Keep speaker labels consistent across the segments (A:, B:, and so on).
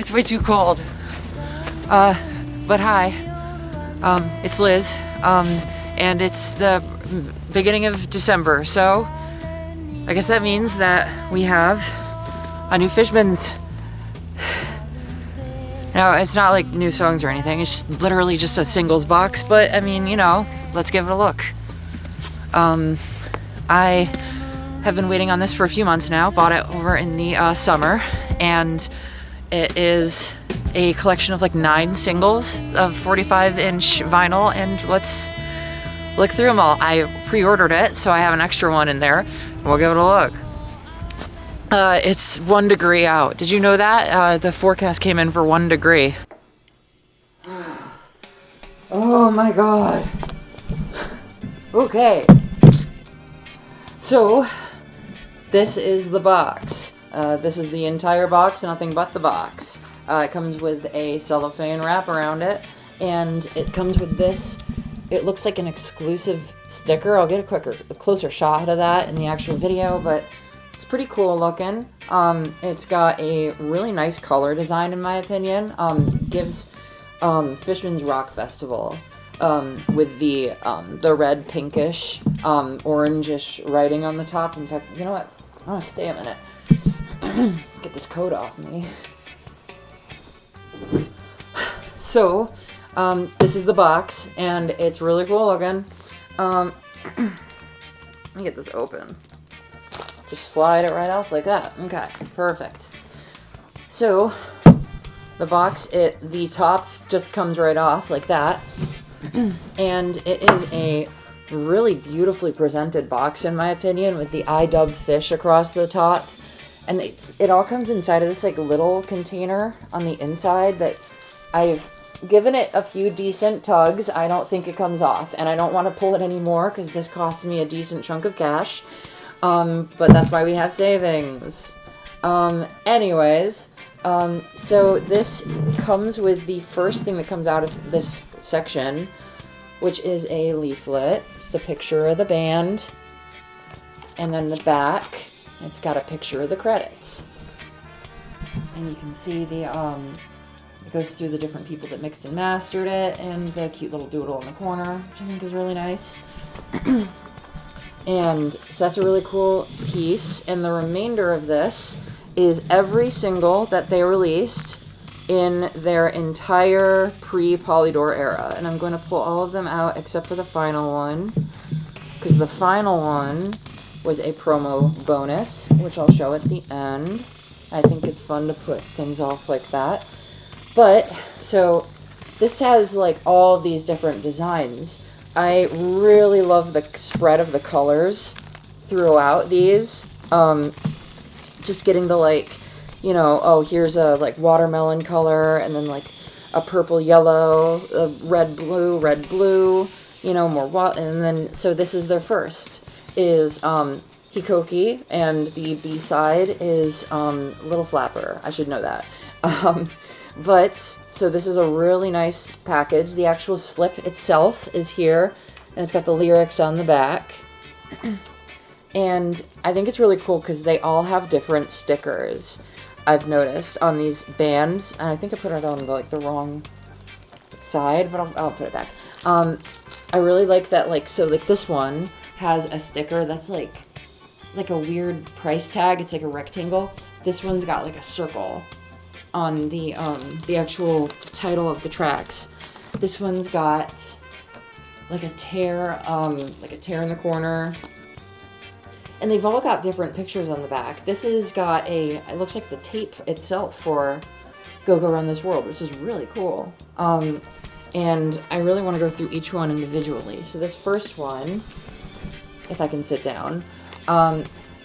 A: It's way too cold. But hi. It's Liz. And it's the beginning of December, so I guess that means that we have a new Fishmans. Now, it's not like new songs or anything, it's just literally just a singles box, but I mean, you know, let's give it a look. I have been waiting on this for a few months now, bought it over in the summer, and it is a collection of like 9 singles of 45-inch vinyl, and let's look through them all. I pre-ordered it, so I have an extra one in there. We'll give it a look. It's 1 degree out. Did you know that? The forecast came in for 1 degree. Oh my god. Okay. So, this is the box. This is the entire box, nothing but the box. It comes with a cellophane wrap around it, and it comes with this. It looks like an exclusive sticker. I'll get a closer shot of that in the actual video, but it's pretty cool looking. It's got a really nice color design, in my opinion. Gives Fishman's Rock Festival with the red, pinkish, orangish writing on the top. In fact, you know what? I'm gonna stay a minute. Get this coat off me. So, this is the box, and it's really cool looking. Let me get this open. Just slide it right off like that. Okay, perfect. So, the box, the top just comes right off like that. And it is a really beautifully presented box, in my opinion, with the iDub fish across the top. And it all comes inside of this like little container on the inside that I've given it a few decent tugs. I don't think it comes off, and I don't want to pull it anymore because this costs me a decent chunk of cash. But that's why we have savings. Anyways, so this comes with the first thing that comes out of this section, which is a leaflet. Just a picture of the band. And then the back, it's got a picture of the credits. And you can see it goes through the different people that mixed and mastered it, and the cute little doodle in the corner, which I think is really nice. And so that's a really cool piece. And the remainder of this is every single that they released in their entire pre-Polydor era. And I'm going to pull all of them out except for the final one, because the final one was a promo bonus, which I'll show at the end. I think it's fun to put things off like that. But, so, this has like all of these different designs. I really love the spread of the colors throughout these. Just getting the like, you know, oh, here's a like watermelon color, and then like a purple yellow, a red blue, you know, more and then, so this is their first, is Hikoki, and the B-side is Little Flapper. I should know that. But, so this is a really nice package. The actual slip itself is here, and it's got the lyrics on the back. And I think it's really cool because they all have different stickers, I've noticed, on these bands. And I think I put it on the wrong side, but I'll put it back. I really like that, like, so like this one has a sticker that's like a weird price tag. It's like a rectangle. This one's got like a circle on the actual title of the tracks. This one's got like a tear in the corner. And they've all got different pictures on the back. This has got it looks like the tape itself for Go Go Around This World, which is really cool. And I really want to go through each one individually. So this first one, if I can sit down,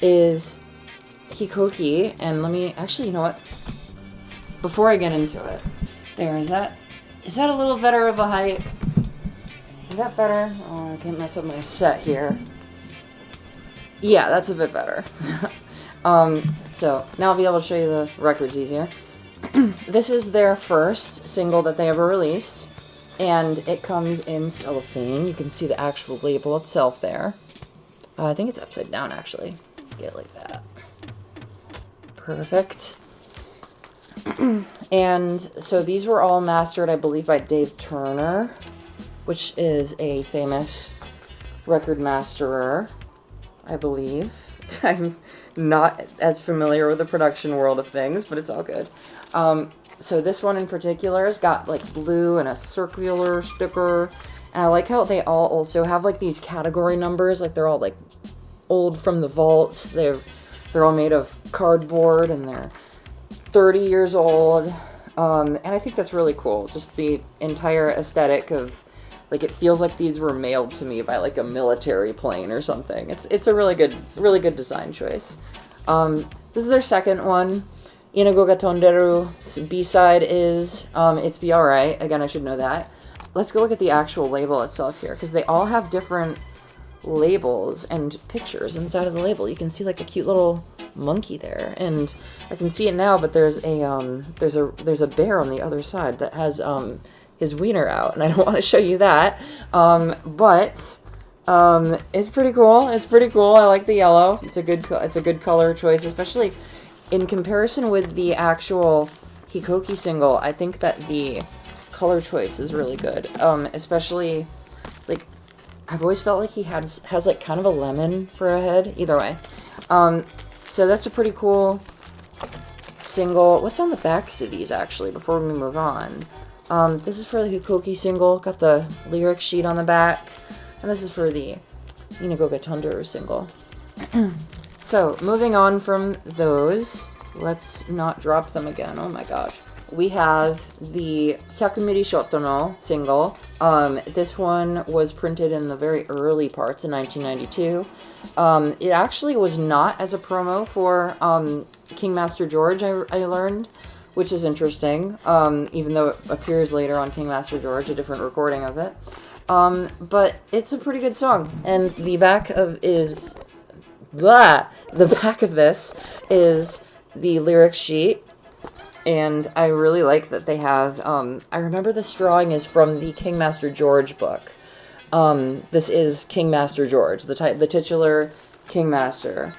A: is Hikoki. And let me, actually, you know what? Before I get into it, is that a little better of a height? Is that better? Oh, I can't mess up my set here. Yeah, that's a bit better. So now I'll be able to show you the records easier. This is their first single that they ever released, and it comes in cellophane. You can see the actual label itself there. I think it's upside down, actually. Get it like that. Perfect. And so these were all mastered, I believe, by Dave Turner, which is a famous record masterer, I believe. I'm not as familiar with the production world of things, but it's all good. So this one in particular has got like blue and a circular sticker. And I like how they all also have like these category numbers. Like they're all like old from the vaults. They're all made of cardboard and they're 30 years old. And I think that's really cool. Just the entire aesthetic of, like, it feels like these were mailed to me by like a military plane or something. It's a really good design choice. This is their second one. Inago ga tonderu. B-side is It's Be Alright. Again, I should know that. Let's go look at the actual label itself here, because they all have different labels and pictures inside of the label. You can see like a cute little monkey there, and I can see it now, but there's a bear on the other side that has his wiener out, and I don't want to show you that. But it's pretty cool. It's pretty cool. I like the yellow. It's a good color choice, especially in comparison with the actual Hikoki single. I think that the color choice is really good. Especially like I've always felt like he has like kind of a lemon for a head. Either way. So that's a pretty cool single. What's on the backs of these actually before we move on? This is for the Hikoki single. Got the lyric sheet on the back. And this is for the Inago ga tonderu single. So, moving on from those, let's not drop them again. Oh my gosh. We have the Hyakumiri Shotono single. This one was printed in the very early parts in 1992. It actually was not as a promo for King Master George, I learned, which is interesting, even though it appears later on King Master George, a different recording of it. But it's a pretty good song. And the back of this is the lyric sheet. And I really like that they have, I remember this drawing is from the King Master George book. This is King Master George, the titular King Master.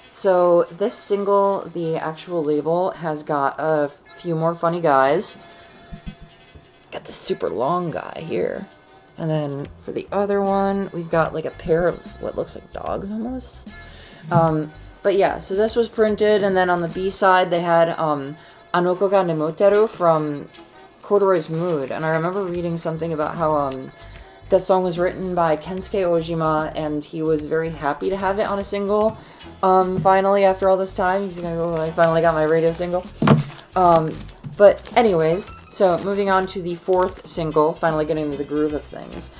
A: So this single, the actual label, has got a few more funny guys. Got this super long guy here. And then for the other one, we've got like a pair of what looks like dogs almost. But yeah, so this was printed, and then on the B side they had Anoko ga Nemoteru from Corduroy's Mood. And I remember reading something about how that song was written by Kensuke Ojima, and he was very happy to have it on a single. Finally, after all this time, he's gonna go, I finally got my radio single. But anyways, so moving on to the fourth single, finally getting into the groove of things,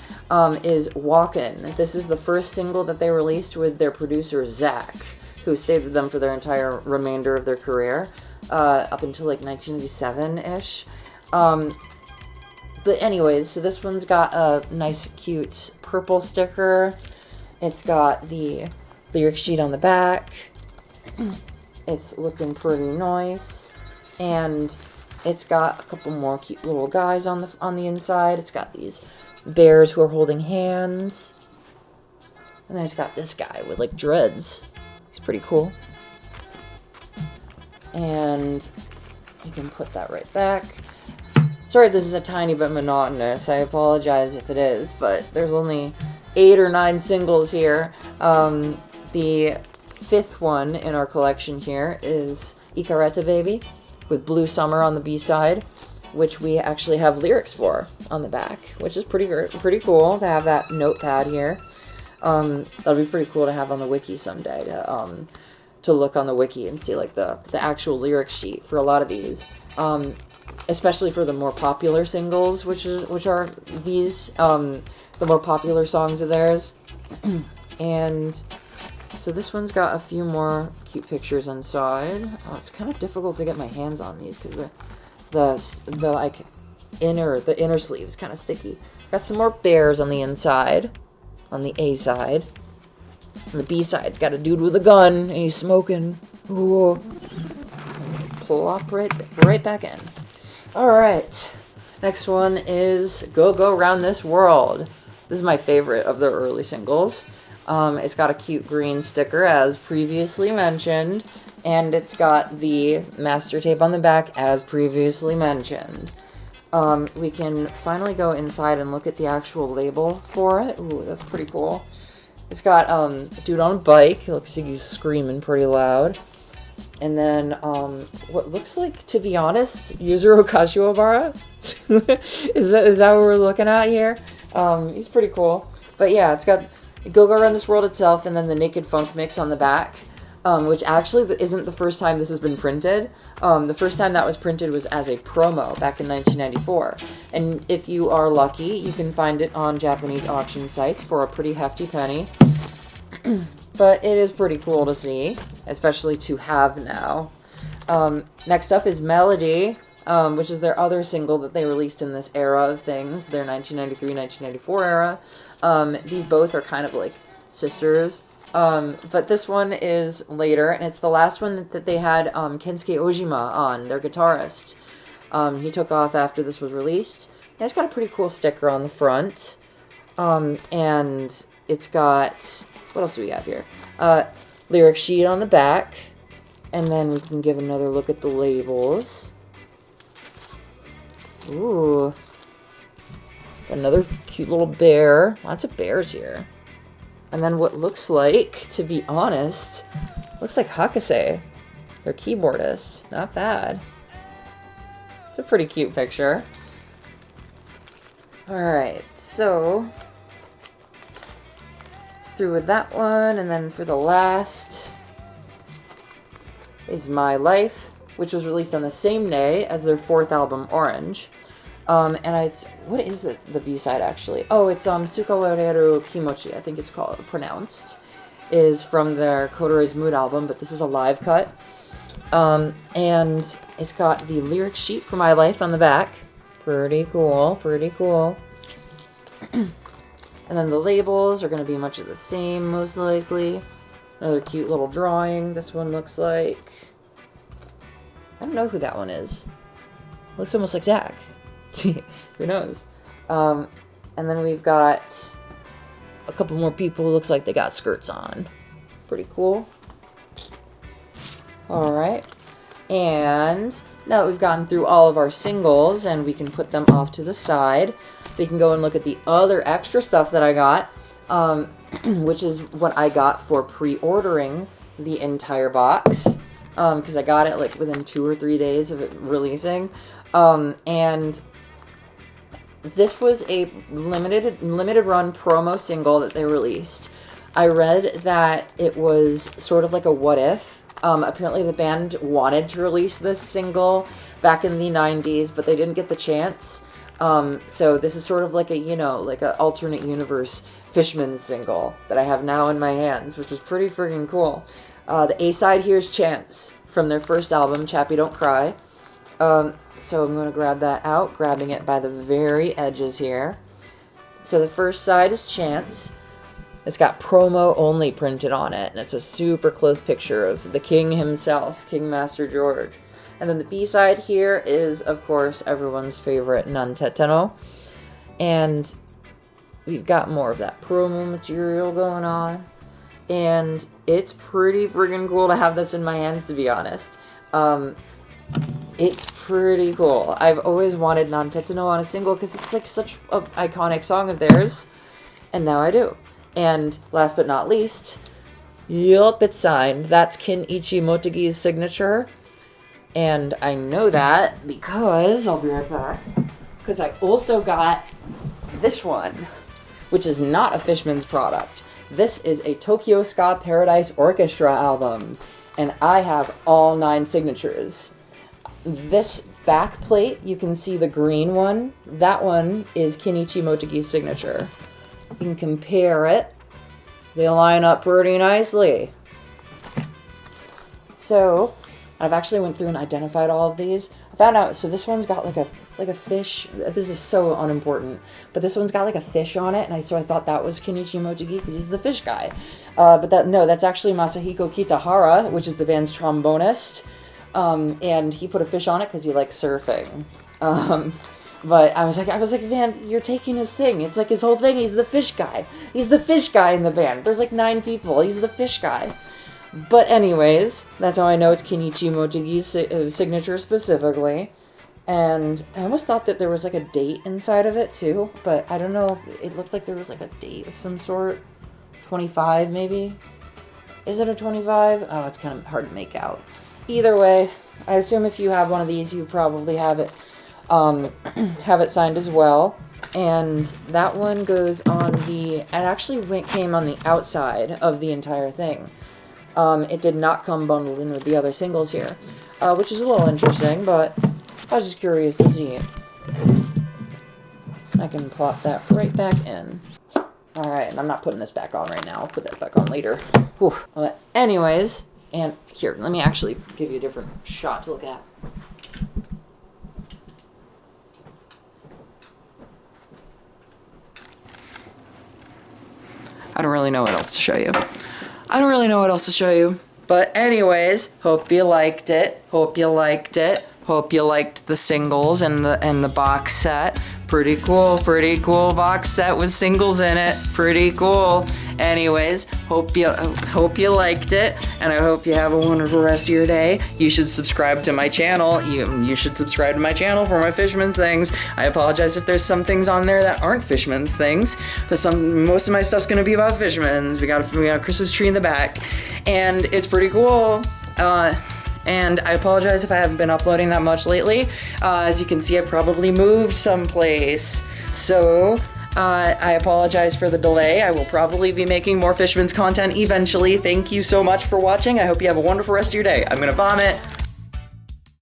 A: is Walkin'. This is the first single that they released with their producer, Zach, who stayed with them for their entire remainder of their career, up until like 1987-ish. But anyways, so this one's got a nice, cute purple sticker. It's got the lyric sheet on the back. It's looking pretty nice. And it's got a couple more cute little guys on the inside. It's got these bears who are holding hands. And then it's got this guy with like dreads. He's pretty cool. And you can put that right back. Sorry if this is a tiny bit monotonous. I apologize if it is, but there's only 8 or 9 singles here. The fifth one in our collection here is Ikareta Baby with Blue Summer on the B-side, which we actually have lyrics for on the back, which is pretty cool to have that notepad here. That'll be pretty cool to have on the wiki someday, to look on the wiki and see like the actual lyric sheet for a lot of these. Especially for the more popular singles, which are these, the more popular songs of theirs. And so this one's got a few more cute pictures inside. Oh, it's kind of difficult to get my hands on these because the inner sleeve is kind of sticky. Got some more bears on the inside, on the A side. On the B side's got a dude with a gun and he's smoking. Ooh. Plop right back in. Alright, next one is Go Go Round This World. This is my favorite of their early singles. It's got a cute green sticker, as previously mentioned, And it's got the master tape on the back, as previously mentioned. We can finally go inside and look at the actual label for it. Ooh, that's pretty cool. It's got a dude on a bike. It looks like he's screaming pretty loud. And then what looks like, to be honest, Yuzuru Kashiwabara. is that what we're looking at here? He's pretty cool. But yeah, it's got Go Around This World itself, and then the Naked Funk mix on the back. Which actually isn't the first time this has been printed. The first time that was printed was as a promo back in 1994. And if you are lucky, you can find it on Japanese auction sites for a pretty hefty penny. But it is pretty cool to see, especially to have now. Next up is Melody, which is their other single that they released in this era of things, their 1993-1994 era. These both are kind of like sisters. But this one is later, and it's the last one that they had Kensuke Ojima on, their guitarist. He took off after this was released. And it's got a pretty cool sticker on the front. And it's got, what else do we have here? Lyric sheet on the back. And then we can give another look at the labels. Ooh. Another cute little bear. Lots of bears here. And then what looks like, to be honest, looks like Hakase, their keyboardist. Not bad. It's a pretty cute picture. Alright, so through with that one, and then for the last is My Life, which was released on the same day as their fourth album, Orange. What is the B-side actually? Oh, it's Sukawareru Kimochi, I think it's pronounced. Is from their Kodore's Mood album, but this is a live cut. And it's got the lyric sheet for My Life on the back. Pretty cool, pretty cool. And then the labels are going to be much of the same, most likely. Another cute little drawing, this one looks like. I don't know who that one is. Looks almost like Zach. Who knows? And then we've got a couple more people who looks like they got skirts on. Pretty cool. Alright. And now that we've gotten through all of our singles and we can put them off to the side, we can go and look at the other extra stuff that I got, which is what I got for pre-ordering the entire box, because I got it like within 2 or 3 days of it releasing. And this was a limited run promo single that they released. I read that it was sort of like a what if. Apparently the band wanted to release this single back in the 90s, but they didn't get the chance. So this is sort of like a, like an alternate universe Fishmans single that I have now in my hands, which is pretty freaking cool. The A-side here is Chance from their first album, Chappie Don't Cry. So I'm going to grab that out, grabbing it by the very edges here. So the first side is Chance. It's got promo only printed on it, and it's a super close picture of the king himself, King Master George. And then the B-side here is, of course, everyone's favorite Nanteteno. And we've got more of that promo material going on. And it's pretty friggin' cool to have this in my hands, to be honest. It's pretty cool. I've always wanted Nanteteno on a single because it's like such an iconic song of theirs. And now I do. And last but not least, yup, it's signed. That's Kenichi Motegi's signature. And I know that because, I'll be right back, because I also got this one, which is not a Fishmans product. This is a Tokyo Ska Paradise Orchestra album. And I have all 9 signatures. This back plate, you can see the green one. That one is Kenichi Motegi's signature. You can compare it. They line up pretty nicely. So, I've actually went through and identified all of these. I found out, so this one's got like a fish. This is so unimportant. But this one's got like a fish on it, and so I thought that was Kenichi Motegi because he's the fish guy. But that's actually Masahiko Kitahara, which is the band's trombonist. And he put a fish on it because he likes surfing. But I was like, man, you're taking his thing. It's like his whole thing. He's the fish guy. He's the fish guy in the band. There's like 9 people. He's the fish guy. But anyways, that's how I know it's Kenichi Motegi's signature specifically. And I almost thought that there was like a date inside of it too, but I don't know. It looked like there was like a date of some sort. 25 maybe? Is it a 25? Oh, it's kind of hard to make out. Either way, I assume if you have one of these, you probably have it signed as well. And that one goes on it actually came on the outside of the entire thing. It did not come bundled in with the other singles here, which is a little interesting, but I was just curious to see it. I can plop that right back in. Alright, and I'm not putting this back on right now. I'll put that back on later. Whew. But anyways, and here, let me actually give you a different shot to look at. I don't really know what else to show you. But anyways, hope you liked it. Hope you liked the singles and the box set. Pretty cool box set with singles in it. Pretty cool. Anyways, hope you liked it, and I hope you have a wonderful rest of your day. You should subscribe to my channel. You should subscribe to my channel for my Fishmans things. I apologize if there's some things on there that aren't Fishmans things, but most of my stuff's gonna be about Fishmans. We got a Christmas tree in the back, and it's pretty cool. And I apologize if I haven't been uploading that much lately. As you can see, I probably moved someplace. So, I apologize for the delay. I will probably be making more Fishmans content eventually. Thank you so much for watching. I hope you have a wonderful rest of your day. I'm gonna vomit.